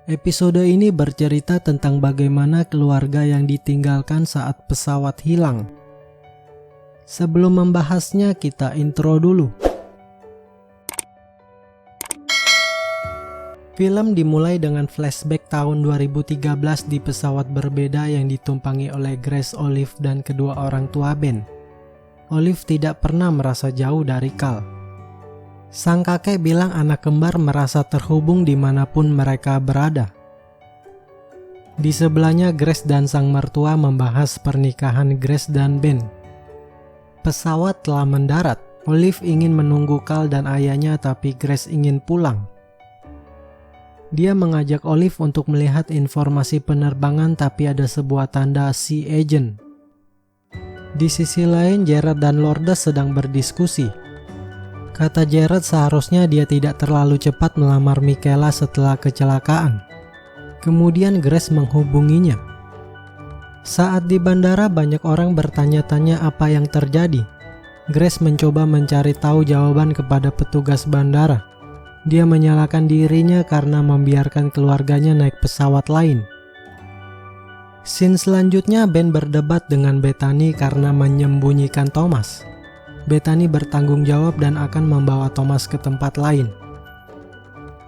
Episode ini bercerita tentang bagaimana keluarga yang ditinggalkan saat pesawat hilang. Sebelum membahasnya, kita intro dulu. Film dimulai dengan flashback tahun 2013 di pesawat berbeda yang ditumpangi oleh Grace, Olive, dan kedua orang tua Ben. Olive tidak pernah merasa jauh dari Carl. Sang kakek bilang anak kembar merasa terhubung dimanapun mereka berada. Di sebelahnya Grace dan sang mertua membahas pernikahan Grace dan Ben. Pesawat telah mendarat. Olive ingin menunggu Carl dan ayahnya, tapi Grace ingin pulang. Dia mengajak Olive untuk melihat informasi penerbangan, tapi ada sebuah tanda Sea Agent. Di sisi lain, Jared dan Lourdes sedang berdiskusi. Kata Jared, seharusnya dia tidak terlalu cepat melamar Michaela setelah kecelakaan. Kemudian Grace menghubunginya. Saat di bandara, banyak orang bertanya-tanya apa yang terjadi. Grace mencoba mencari tahu jawaban kepada petugas bandara. Dia menyalahkan dirinya karena membiarkan keluarganya naik pesawat lain. Scene selanjutnya, Ben berdebat dengan Bethany karena menyembunyikan Thomas. Bethany bertanggung jawab dan akan membawa Thomas ke tempat lain.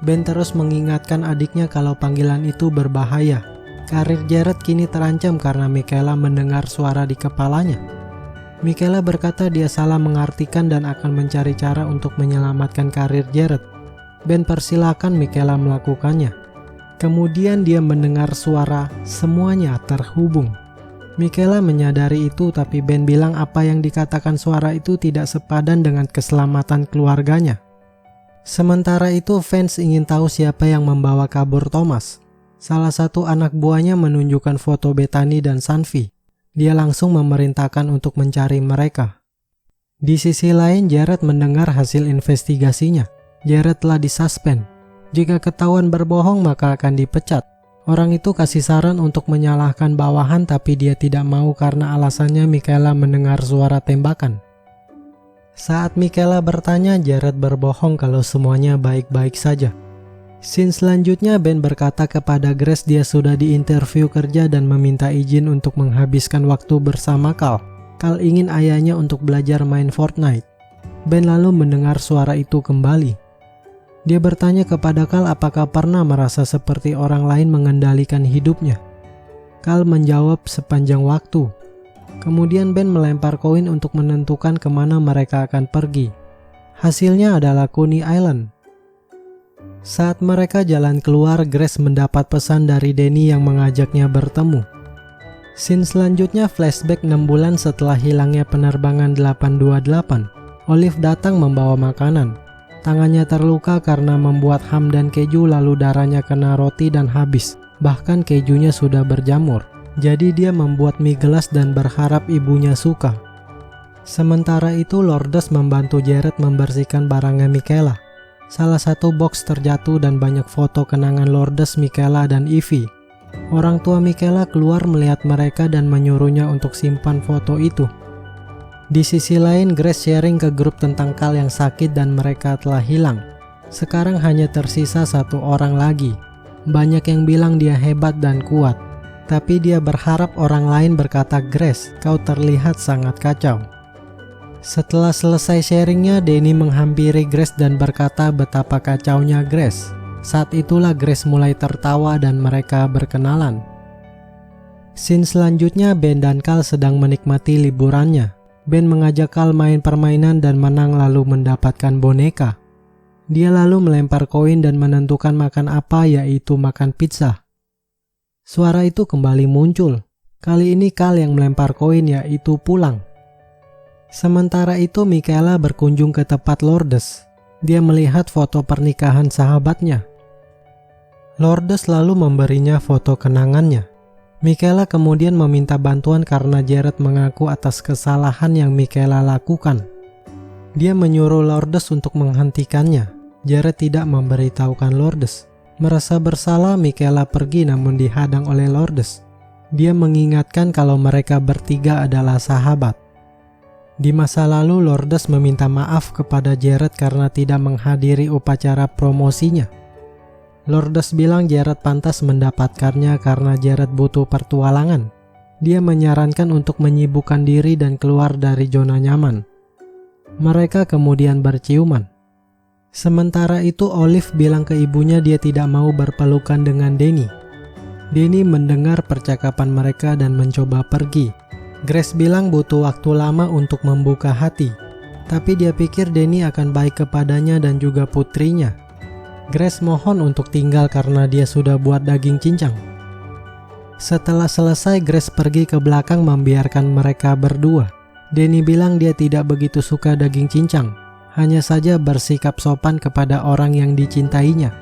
Ben terus mengingatkan adiknya kalau panggilan itu berbahaya. Karir Jared kini terancam karena Michaela mendengar suara di kepalanya. Michaela berkata dia salah mengartikan dan akan mencari cara untuk menyelamatkan karir Jared. Ben persilakan Michaela melakukannya. Kemudian dia mendengar suara semuanya terhubung. Michaela menyadari itu, tapi Ben bilang apa yang dikatakan suara itu tidak sepadan dengan keselamatan keluarganya. Sementara itu, fans ingin tahu siapa yang membawa kabur Thomas. Salah satu anak buahnya menunjukkan foto Bethany dan Sanvi. Dia langsung memerintahkan untuk mencari mereka. Di sisi lain, Jared mendengar hasil investigasinya. Jared telah disuspend. Jika ketahuan berbohong, maka akan dipecat. Orang itu kasih saran untuk menyalahkan bawahan, tapi dia tidak mau karena alasannya Michaela mendengar suara tembakan. Saat Michaela bertanya, Jared berbohong kalau semuanya baik-baik saja. Scene selanjutnya, Ben berkata kepada Grace dia sudah diinterview kerja dan meminta izin untuk menghabiskan waktu bersama Carl. Carl ingin ayahnya untuk belajar main Fortnite. Ben lalu mendengar suara itu kembali. Dia bertanya kepada Carl apakah pernah merasa seperti orang lain mengendalikan hidupnya. Carl menjawab sepanjang waktu. Kemudian Ben melempar koin untuk menentukan kemana mereka akan pergi. Hasilnya adalah Coney Island. Saat mereka jalan keluar, Grace mendapat pesan dari Danny yang mengajaknya bertemu. Scene selanjutnya flashback 6 bulan setelah hilangnya penerbangan 828. Olive datang membawa makanan. Tangannya terluka karena membuat ham dan keju, lalu darahnya kena roti dan habis. Bahkan kejunya sudah berjamur. Jadi dia membuat mie gelas dan berharap ibunya suka. Sementara itu Lourdes membantu Jared membersihkan barangnya Michaela. Salah satu box terjatuh dan banyak foto kenangan Lourdes, Michaela, dan Evie. Orang tua Michaela keluar melihat mereka dan menyuruhnya untuk simpan foto itu. Di sisi lain, Grace sharing ke grup tentang Carl yang sakit dan mereka telah hilang. Sekarang hanya tersisa satu orang lagi. Banyak yang bilang dia hebat dan kuat. Tapi dia berharap orang lain berkata, "Grace, kau terlihat sangat kacau." Setelah selesai sharingnya, Danny menghampiri Grace dan berkata betapa kacaunya Grace. Saat itulah Grace mulai tertawa dan mereka berkenalan. Scene selanjutnya, Ben dan Carl sedang menikmati liburannya. Ben mengajak Carl main permainan dan menang lalu mendapatkan boneka. Dia lalu melempar koin dan menentukan makan apa, yaitu makan pizza. Suara itu kembali muncul. Kali ini Carl yang melempar koin, yaitu pulang. Sementara itu Michaela berkunjung ke tempat Lourdes. Dia melihat foto pernikahan sahabatnya. Lourdes lalu memberinya foto kenangannya. Michaela kemudian meminta bantuan karena Jared mengaku atas kesalahan yang Michaela lakukan. Dia menyuruh Lourdes untuk menghentikannya. Jared tidak memberitahukan Lourdes. Merasa bersalah, Michaela pergi namun dihadang oleh Lourdes. Dia mengingatkan kalau mereka bertiga adalah sahabat. Di masa lalu, Lourdes meminta maaf kepada Jared karena tidak menghadiri upacara promosinya. Lourdes bilang Jared pantas mendapatkannya karena Jared butuh pertualangan. Dia menyarankan untuk menyibukkan diri dan keluar dari zona nyaman. Mereka kemudian berciuman. Sementara itu Olive bilang ke ibunya dia tidak mau berpelukan dengan Danny. Danny mendengar percakapan mereka dan mencoba pergi. Grace bilang butuh waktu lama untuk membuka hati, tapi dia pikir Danny akan baik kepadanya dan juga putrinya. Grace mohon untuk tinggal karena dia sudah buat daging cincang. Setelah selesai, Grace pergi ke belakang membiarkan mereka berdua. Danny bilang dia tidak begitu suka daging cincang, hanya saja bersikap sopan kepada orang yang dicintainya.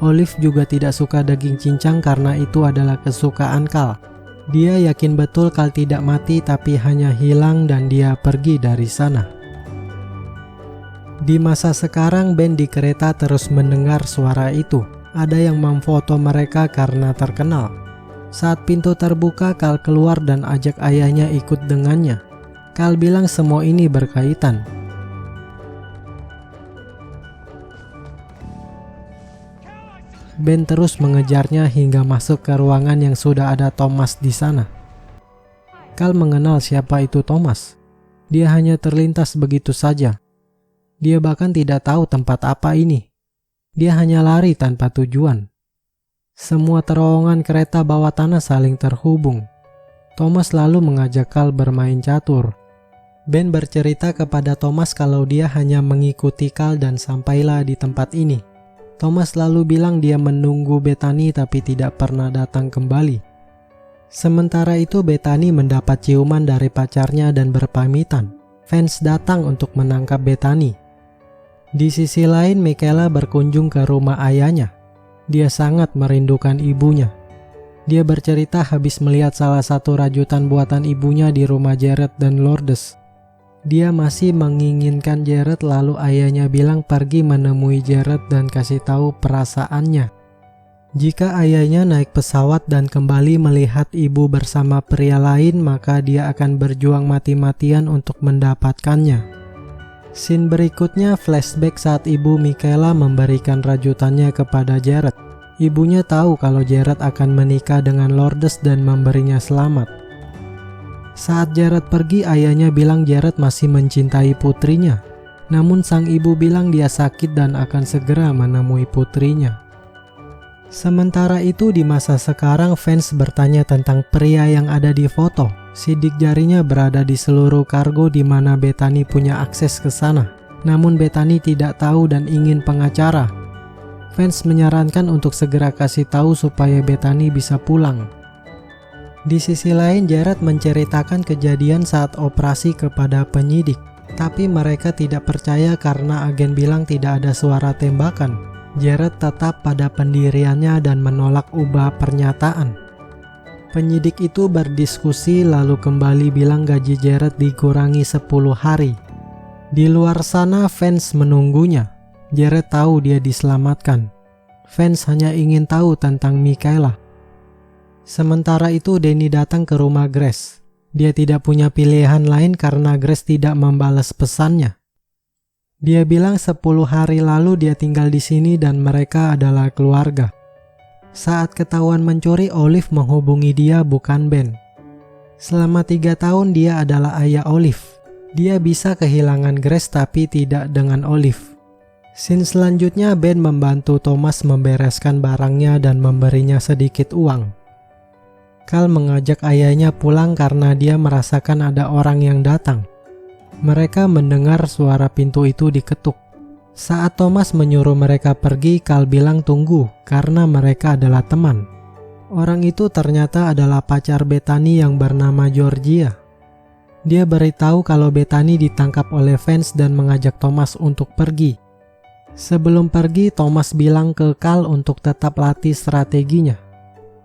Olive juga tidak suka daging cincang karena itu adalah kesukaan Cal. Dia yakin betul Cal tidak mati tapi hanya hilang dan dia pergi dari sana. Di masa sekarang, Ben di kereta terus mendengar suara itu. Ada yang memfoto mereka karena terkenal. Saat pintu terbuka, Cal keluar dan ajak ayahnya ikut dengannya. Cal bilang semua ini berkaitan. Ben terus mengejarnya hingga masuk ke ruangan yang sudah ada Thomas di sana. Cal mengenal siapa itu Thomas. Dia hanya terlintas begitu saja. Dia bahkan tidak tahu tempat apa ini. Dia hanya lari tanpa tujuan. Semua terowongan kereta bawah tanah saling terhubung. Thomas lalu mengajak Cal bermain catur. Ben bercerita kepada Thomas kalau dia hanya mengikuti Cal dan sampailah di tempat ini. Thomas lalu bilang dia menunggu Bethany tapi tidak pernah datang kembali. Sementara itu Bethany mendapat ciuman dari pacarnya dan berpamitan. Fans datang untuk menangkap Bethany. Di sisi lain, Michaela berkunjung ke rumah ayahnya. Dia sangat merindukan ibunya. Dia bercerita habis melihat salah satu rajutan buatan ibunya di rumah Jared dan Lourdes. Dia masih menginginkan Jared, lalu ayahnya bilang pergi menemui Jared dan kasih tahu perasaannya. Jika ayahnya naik pesawat dan kembali melihat ibu bersama pria lain, maka dia akan berjuang mati-matian untuk mendapatkannya. Scene berikutnya flashback saat ibu Michaela memberikan rajutannya kepada Jared. Ibunya tahu kalau Jared akan menikah dengan Lourdes dan memberinya selamat. Saat Jared pergi, ayahnya bilang Jared masih mencintai putrinya. Namun sang ibu bilang dia sakit dan akan segera menemui putrinya. Sementara itu di masa sekarang fans bertanya tentang pria yang ada di foto. Sidik jarinya berada di seluruh kargo di mana Bethany punya akses ke sana. Namun Bethany tidak tahu dan ingin pengacara. Fans menyarankan untuk segera kasih tahu supaya Bethany bisa pulang. Di sisi lain, Jared menceritakan kejadian saat operasi kepada penyidik. Tapi mereka tidak percaya karena agen bilang tidak ada suara tembakan. Jared tetap pada pendiriannya dan menolak ubah pernyataan. Penyidik itu berdiskusi lalu kembali bilang gaji Jared dikurangi 10 hari. Di luar sana fans menunggunya. Jared tahu dia diselamatkan. Fans hanya ingin tahu tentang Michaela. Sementara itu Danny datang ke rumah Grace. Dia tidak punya pilihan lain karena Grace tidak membalas pesannya. Dia bilang 10 hari lalu dia tinggal di sini dan mereka adalah keluarga. Saat ketahuan mencuri, Olive menghubungi dia, bukan Ben. Selama 3 tahun dia adalah ayah Olive. Dia bisa kehilangan Grace tapi tidak dengan Olive. Scene selanjutnya Ben membantu Thomas membereskan barangnya dan memberinya sedikit uang. Cal mengajak ayahnya pulang karena dia merasakan ada orang yang datang. Mereka mendengar suara pintu itu diketuk. Saat Thomas menyuruh mereka pergi, Cal bilang tunggu karena mereka adalah teman. Orang itu ternyata adalah pacar Bethany yang bernama Georgia. Dia beritahu kalau Bethany ditangkap oleh fans dan mengajak Thomas untuk pergi. Sebelum pergi, Thomas bilang ke Cal untuk tetap latih strateginya.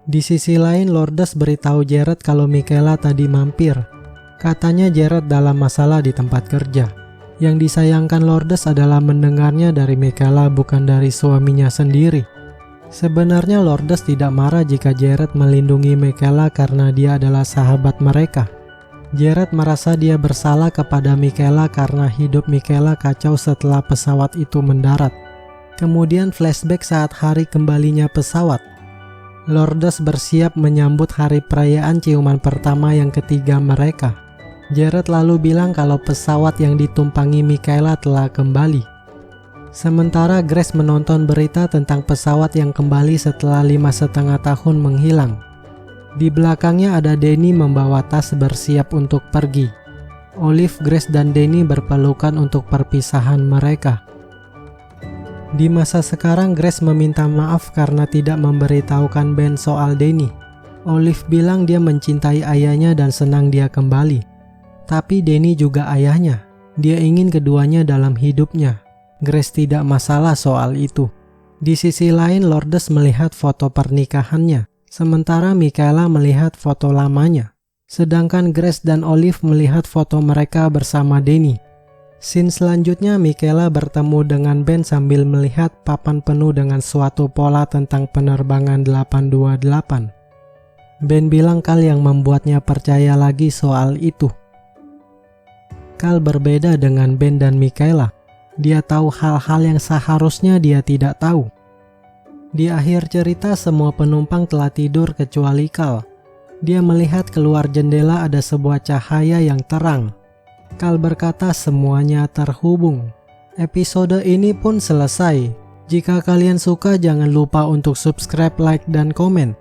Di sisi lain, Lourdes beritahu Jared kalau Michaela tadi mampir. Katanya Jared dalam masalah di tempat kerja. Yang disayangkan Lourdes adalah mendengarnya dari Michaela bukan dari suaminya sendiri. Sebenarnya Lourdes tidak marah jika Jared melindungi Michaela karena dia adalah sahabat mereka. Jared merasa dia bersalah kepada Michaela karena hidup Michaela kacau setelah pesawat itu mendarat. Kemudian flashback saat hari kembalinya pesawat. Lourdes bersiap menyambut hari perayaan ciuman pertama yang ketiga mereka. Jared lalu bilang kalau pesawat yang ditumpangi Michaela telah kembali. Sementara Grace menonton berita tentang pesawat yang kembali setelah 5,5 tahun menghilang. Di belakangnya ada Danny membawa tas bersiap untuk pergi. Olive, Grace, dan Danny berpelukan untuk perpisahan mereka. Di masa sekarang Grace meminta maaf karena tidak memberitahukan Ben soal Danny. Olive bilang dia mencintai ayahnya dan senang dia kembali. Tapi Danny juga ayahnya. Dia ingin keduanya dalam hidupnya. Grace tidak masalah soal itu. Di sisi lain Lourdes melihat foto pernikahannya, sementara Michaela melihat foto lamanya. Sedangkan Grace dan Olive melihat foto mereka bersama Danny. Scene selanjutnya Michaela bertemu dengan Ben sambil melihat papan penuh dengan suatu pola tentang penerbangan 828. Ben bilang Cal yang membuatnya percaya lagi soal itu. Cal berbeda dengan Ben dan Michaela. Dia tahu hal-hal yang seharusnya dia tidak tahu. Di akhir cerita semua penumpang telah tidur kecuali Cal. Dia melihat keluar jendela ada sebuah cahaya yang terang. Cal berkata semuanya terhubung. Episode ini pun selesai. Jika kalian suka jangan lupa untuk subscribe, like, dan komen.